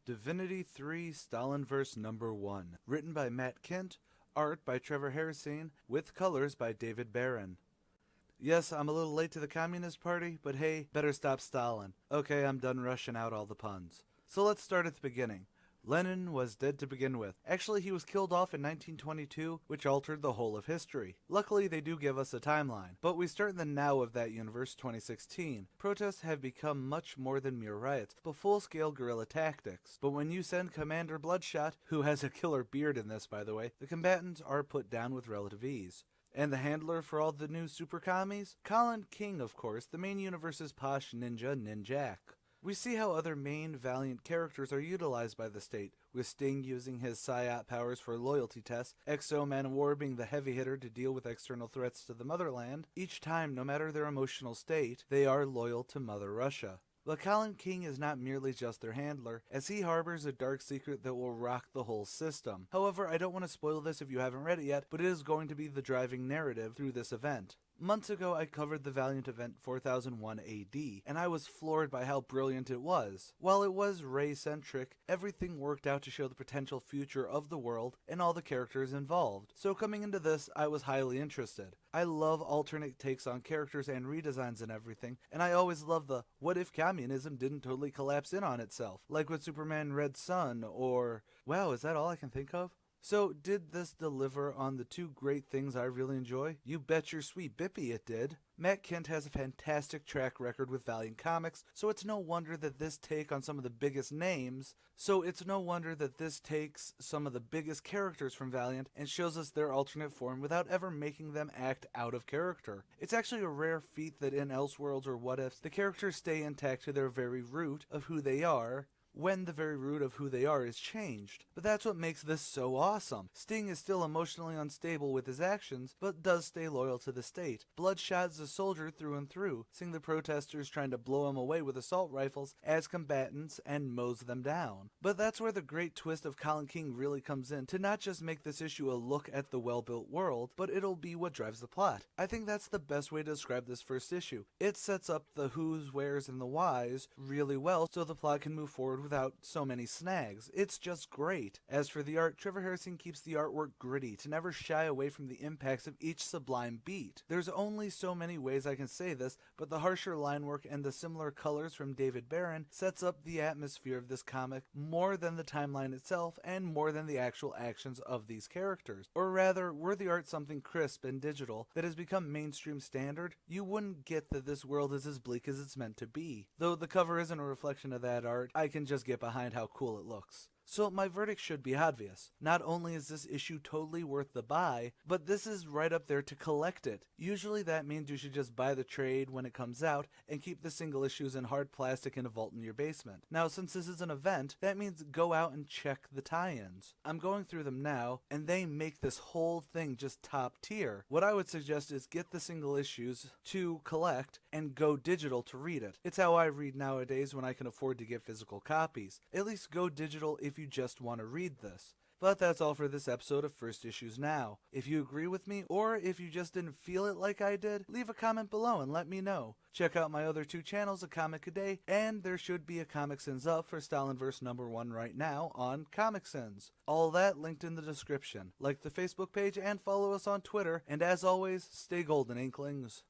Divinity 3 Stalinverse Number 1, written by Matt Kint, art by Trevor Harrison, with colors by David Barron. Yes, I'm a little late to the Communist Party, but hey, better stop Stalin. Okay, I'm done rushing out all the puns. So let's start at the beginning. Lenin was dead to begin with. Actually, he was killed off in 1922, which altered the whole of history. Luckily, they do give us a timeline, but we start in the now of that universe, 2016. Protests have become much more than mere riots, but full-scale guerrilla tactics. But when you send Commander Bloodshot, who has a killer beard in this by the way, the combatants are put down with relative ease. And the handler for all the new super commies? Colin King, of course, the main universe's posh ninja, Ninjak. We see how other main Valiant characters are utilized by the state, with Sting using his PSYOP powers for loyalty tests, Exo-Man of War being the heavy hitter to deal with external threats to the motherland. Each time, no matter their emotional state, they are loyal to Mother Russia. But Colin King is not merely just their handler, as he harbors a dark secret that will rock the whole system. However, I don't want to spoil this if you haven't read it yet, but it is going to be the driving narrative through this event. Months ago, I covered the Valiant event 4001 AD, and I was floored by how brilliant it was. While it was Rey-centric, everything worked out to show the potential future of the world and all the characters involved. So coming into this, I was highly interested. I love alternate takes on characters and redesigns and everything, and I always love the what if communism didn't totally collapse in on itself, like with Superman Red Sun, or wow, is that all I can think of? So, did this deliver on the two great things I really enjoy? You bet your sweet bippy it did. Matt Kint has a fantastic track record with Valiant Comics, so it's no wonder that this takes some of the biggest characters from Valiant and shows us their alternate form without ever making them act out of character. It's actually a rare feat that in Elseworlds or What Ifs, the characters stay intact to their very root of who they are, when the very root of who they are is changed. But that's what makes this so awesome. Sting is still emotionally unstable with his actions, but does stay loyal to the state. Bloodshot is a soldier through and through, seeing the protesters trying to blow him away with assault rifles as combatants and mows them down. But that's where the great twist of Colin King really comes in, to not just make this issue a look at the well-built world, but it'll be what drives the plot. I think that's the best way to describe this first issue. It sets up the who's, where's, and the why's really well so the plot can move forward without so many snags. It's just great. As for the art, Trevor Harrison keeps the artwork gritty to never shy away from the impacts of each sublime beat. There's only so many ways I can say this, but the harsher line work and the similar colors from David Barron sets up the atmosphere of this comic more than the timeline itself and more than the actual actions of these characters. Or rather, were the art something crisp and digital that has become mainstream standard, you wouldn't get that this world is as bleak as it's meant to be. Though the cover isn't a reflection of that art, I can just get behind how cool it looks. So my verdict should be obvious. Not only is this issue totally worth the buy, but this is right up there to collect it. Usually that means you should just buy the trade when it comes out and keep the single issues in hard plastic in a vault in your basement. Now since this is an event, that means go out and check the tie-ins. I'm going through them now, and they make this whole thing just top tier. What I would suggest is get the single issues to collect and go digital to read it. It's how I read nowadays when I can afford to get physical copies. At least go digital if you just want to read this. But that's all for this episode of First Issues Now. If you agree with me, or if you just didn't feel it like I did, leave a comment below and let me know. Check out my other two channels, A Comic a Day, and there should be a ComicSins up for Stalinverse number 1 right now on ComicSins. All that linked in the description. Like the Facebook page and follow us on Twitter, and as always, stay golden, Inklings.